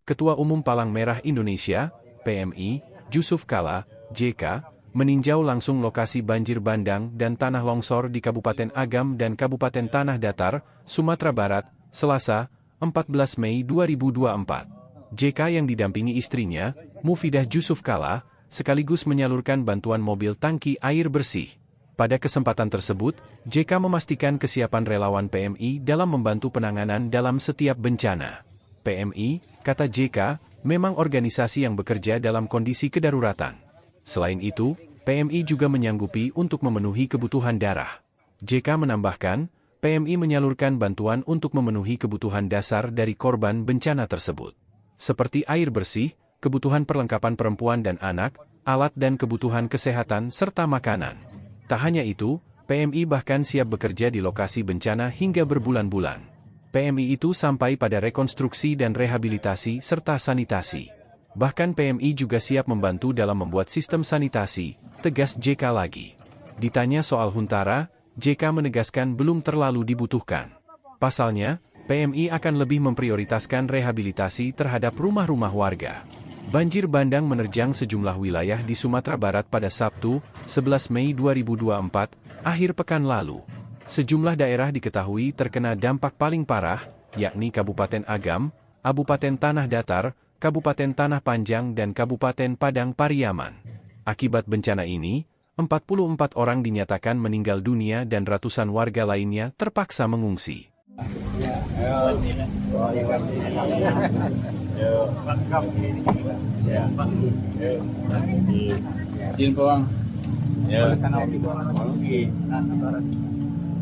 Ketua Umum Palang Merah Indonesia, PMI, Jusuf Kalla, JK, meninjau langsung lokasi banjir bandang dan tanah longsor di Kabupaten Agam dan Kabupaten Tanah Datar, Sumatera Barat, Selasa, 14 Mei 2024. JK yang didampingi istrinya, Mufidah Jusuf Kalla, sekaligus menyalurkan bantuan mobil tangki air bersih. Pada kesempatan tersebut, JK memastikan kesiapan relawan PMI dalam membantu penanganan dalam setiap bencana. PMI, kata JK, memang organisasi yang bekerja dalam kondisi kedaruratan. Selain itu, PMI juga menyanggupi untuk memenuhi kebutuhan darah. JK menambahkan, PMI menyalurkan bantuan untuk memenuhi kebutuhan dasar dari korban bencana tersebut. Seperti air bersih, kebutuhan perlengkapan perempuan dan anak, alat dan kebutuhan kesehatan serta makanan. Tak hanya itu, PMI bahkan siap bekerja di lokasi bencana hingga berbulan-bulan. PMI itu sampai pada rekonstruksi dan rehabilitasi serta sanitasi. Bahkan PMI juga siap membantu dalam membuat sistem sanitasi, tegas JK lagi. Ditanya soal Huntara, JK menegaskan belum terlalu dibutuhkan. Pasalnya, PMI akan lebih memprioritaskan rehabilitasi terhadap rumah-rumah warga. Banjir bandang menerjang sejumlah wilayah di Sumatera Barat pada Sabtu, 11 Mei 2024, akhir pekan lalu. Sejumlah daerah diketahui terkena dampak paling parah, yakni Kabupaten Agam, Kabupaten Tanah Datar, Kabupaten Tanah Panjang dan Kabupaten Padang Pariaman. Akibat bencana ini, 44 orang dinyatakan meninggal dunia dan ratusan warga lainnya terpaksa mengungsi.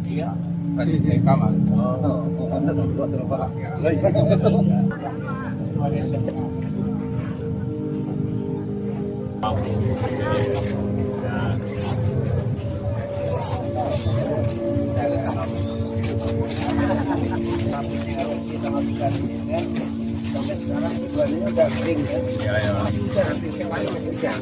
Iya, tadi saya kamar. Sampai sekarang bulannya udah kering ya. Iya. Nanti sekali hujan.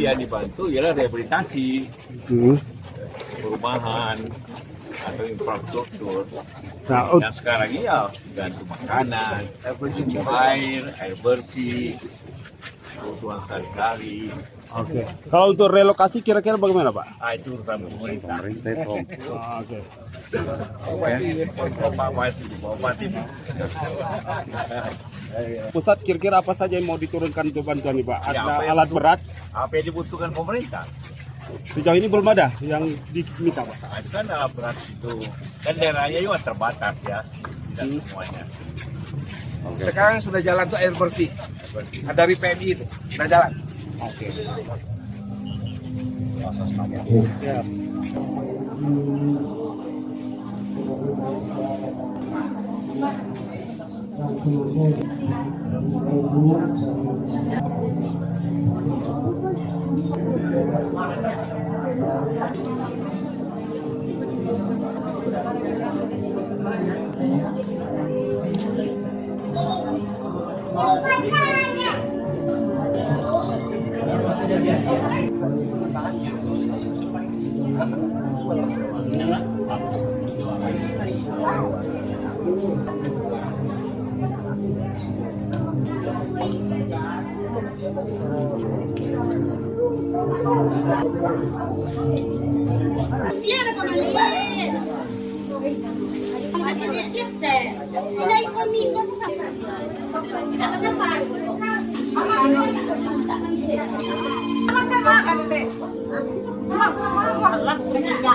Yang dibantu ialah rehabilitasi perumahan atau infrastruktur. Yang sekarang ya ganti makanan, air bersih, kebutuhan sehari-hari. Oke. Kalau untuk relokasi kira-kira bagaimana, Pak? Itu urusan pemerintah. Oke. Pusat kira-kira apa saja yang mau diturunkan untuk bantuan nih, Pak? Ada alat berat? Apa yang dibutuhkan pemerintah? Sejauh ini belum ada yang diminta, Pak. Itu kan alat berat itu. Kan daerahnya juga terbatas ya, tidak semuanya. Sekarang sudah jalan tuh air bersih. Dari PMI itu sudah jalan. Oke. Ya. Iya, ada pemalian. Masih dia set. Tidak ikut sesat. Tidak benar. Makan teh. Allah menjaga.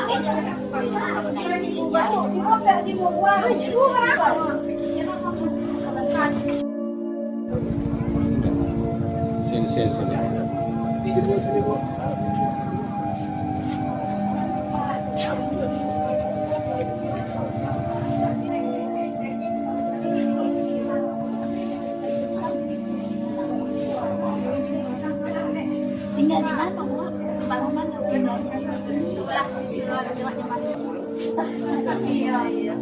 Tinggal di mana, Bu? Sebelah mana? Sebelah lewatnya masuk. Iya, iya.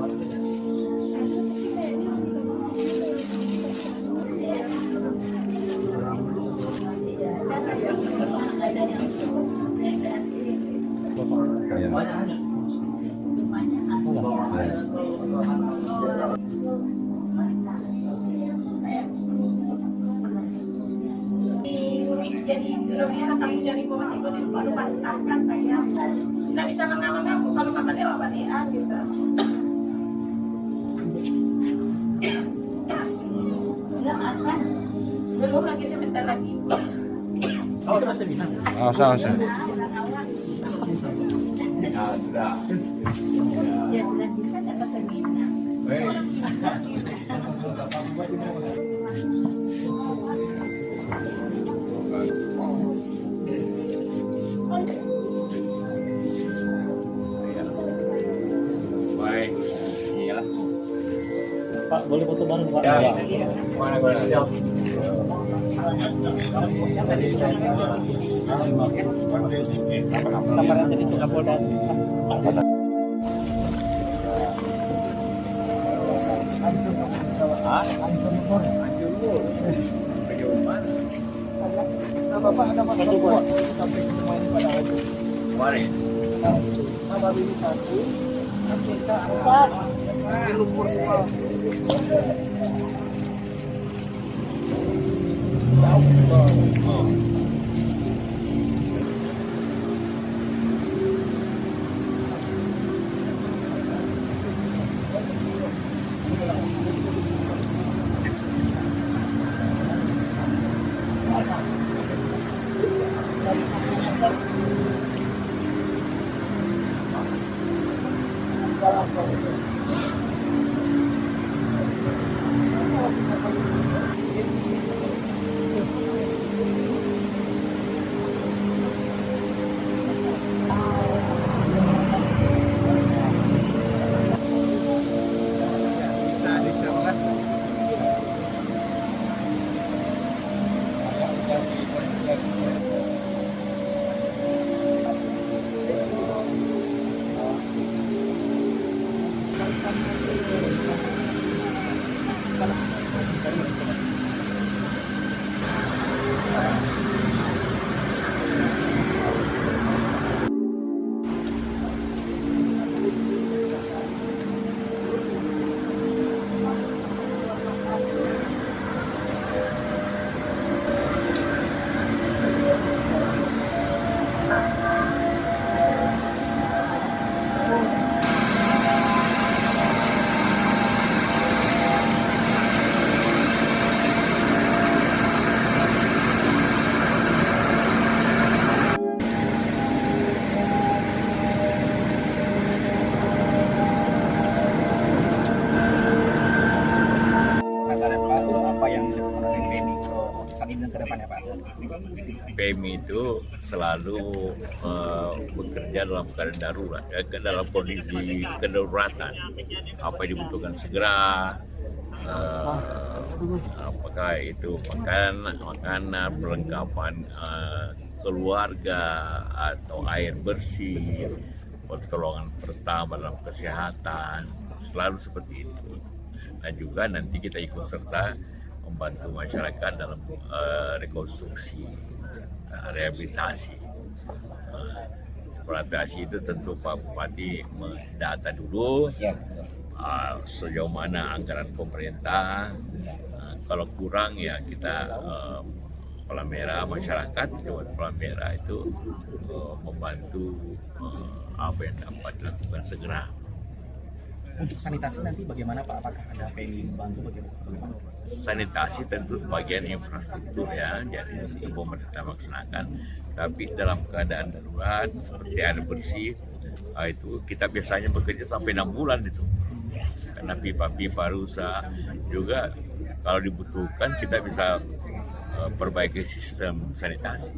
Jadi enak kami jadi bawa itu di baru pasangkan saya tidak bisa mengaku kalau makan di lawan gitu. Belum akan, belum lagi sebentar lagi. Bisa bahasa Minang. Asal. Ya, sudah. Ya, sudah bisa dapat seminar. Baik. Iyalah. Pak, boleh foto bareng Pak? Ya, mana boleh siap. Kamarnya tadi itu Kapolda. Bapak ada masalah buat sampai ke rumah ini pada hari Mari. baru ini satu, kita empat, di lumpur semua. PMI itu selalu bekerja dalam keadaan darurat, dalam kondisi kedaruratan. Apa yang dibutuhkan segera, apakah itu makanan, perlengkapan keluarga atau air bersih, pertolongan pertama dalam kesehatan, selalu seperti itu. Dan juga nanti kita ikut serta membantu masyarakat dalam rekonstruksi, rehabilitasi. implementasi itu tentu Pak Bupati mendata dulu sejauh mana anggaran pemerintah. Kalau kurang ya kita Palmerah masyarakat lewat Palmerah itu membantu apa yang dapat dilakukan segera. Untuk sanitasi nanti bagaimana Pak? Apakah ada PMI membantu bagaimana? Sanitasi tentu bagian infrastruktur ya, jadi itu pemerintah laksanakan. Tapi dalam keadaan darurat seperti air bersih, itu kita biasanya bekerja sampai 6 bulan itu. Karena pipa-pipa rusak juga, kalau dibutuhkan kita bisa perbaiki sistem sanitasi.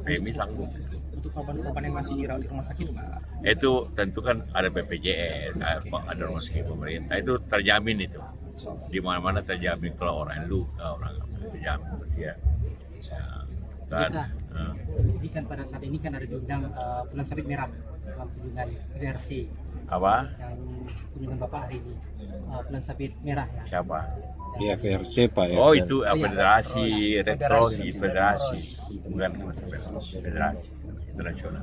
PMI sanggup. Untuk korban-korban yang masih dirawat di rumah sakit Pak? Itu tentu kan ada BPJS, ada rumah sakit pemerintah, itu terjamin itu. Di mana-mana terjamin, kalau orang luka, orang terjamin ya. Jadi kan pada saat ini kan ada diundang Bulan Sabit Merah dalam kunjungan versi Apa? yang kunjungan Bapak hari ini, Bulan Sabit Merah ya. Siapa? Ya VRC Pak ya. Oh itu federasi, retrosi, federasi, bukan federasi internasional.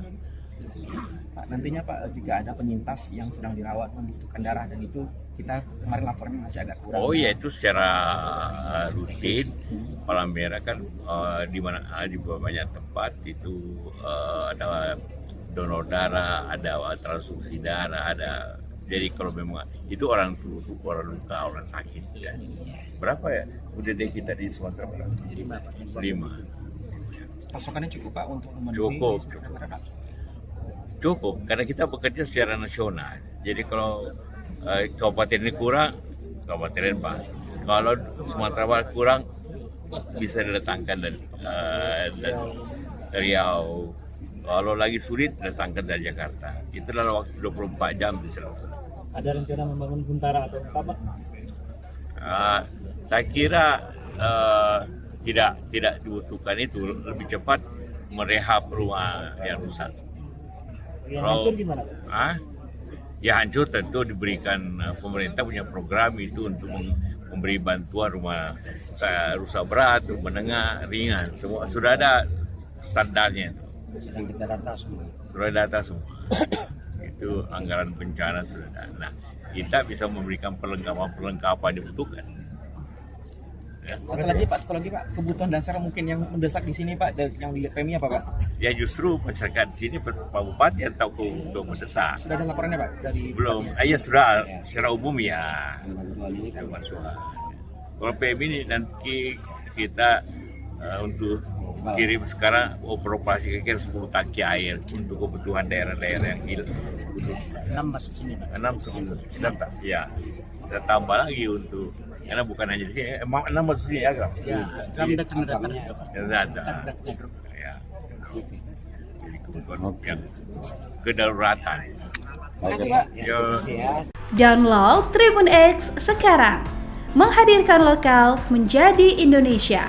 Pak, nantinya Pak, jika ada penyintas yang sedang dirawat membutuhkan darah dan itu kita kemarin laporannya masih agak kurang. Oh iya, itu secara rutin Palmerah kan di mana di banyak tempat itu ada donor darah, ada transfusi darah, ada. Jadi kalau memang itu orang tua, orang luka, orang sakit ya. Berapa ya UDD kita di Sumatera Barat? 5. Pasokannya cukup Pak untuk memenuhi? Cukup, karena kita bekerja secara nasional. Jadi kalau kabupaten ini kurang, kabupaten Pak. Kalau Sumatera Barat kurang, bisa didatangkan dari Riau. Kalau lagi sulit, datangkan dari Jakarta. Itu dalam waktu 24 jam bisa langsung. Ada rencana membangun huntara atau apa Pak? Saya kira tidak dibutuhkan itu, lebih cepat merehab rumah yang rusak. Yang hancur gimana Pak? Ya hancur tentu diberikan, pemerintah punya program itu untuk memberi bantuan rumah rusak berat, menengah, ringan. Semua sudah ada standarnya. Sedang kita data semua. Sudah data semua. Itu anggaran bencana sudah ada. Nah, kita bisa memberikan perlengkapan dibutuhkan. Ya. Satu lagi Pak, kebutuhan dasar mungkin yang mendesak di sini Pak, yang dilihat PMI apa Pak? Ya justru masyarakat di sini Pak Bupati yang tahu kebutuhan mendesak. Sudah ada laporannya Pak dari Belum. Ya sudah, secara umum ya. Bantuan ini kan Kalau PMI ini nanti kita untuk kirim sekarang beroperasi kira 10 tangki air untuk kebutuhan daerah-daerah yang khusus. 6 masuk sini Pak. 6 sudah tak? Ya. Kita tambah lagi untuk, karena bukan hanya di sini, emang 6 masuk sini ya kan? Ya, Ada. Ya. Jadi kebutuhan yang kedaruratan. Terima kasih Pak. Ya. Download Tribun X sekarang, menghadirkan lokal menjadi Indonesia.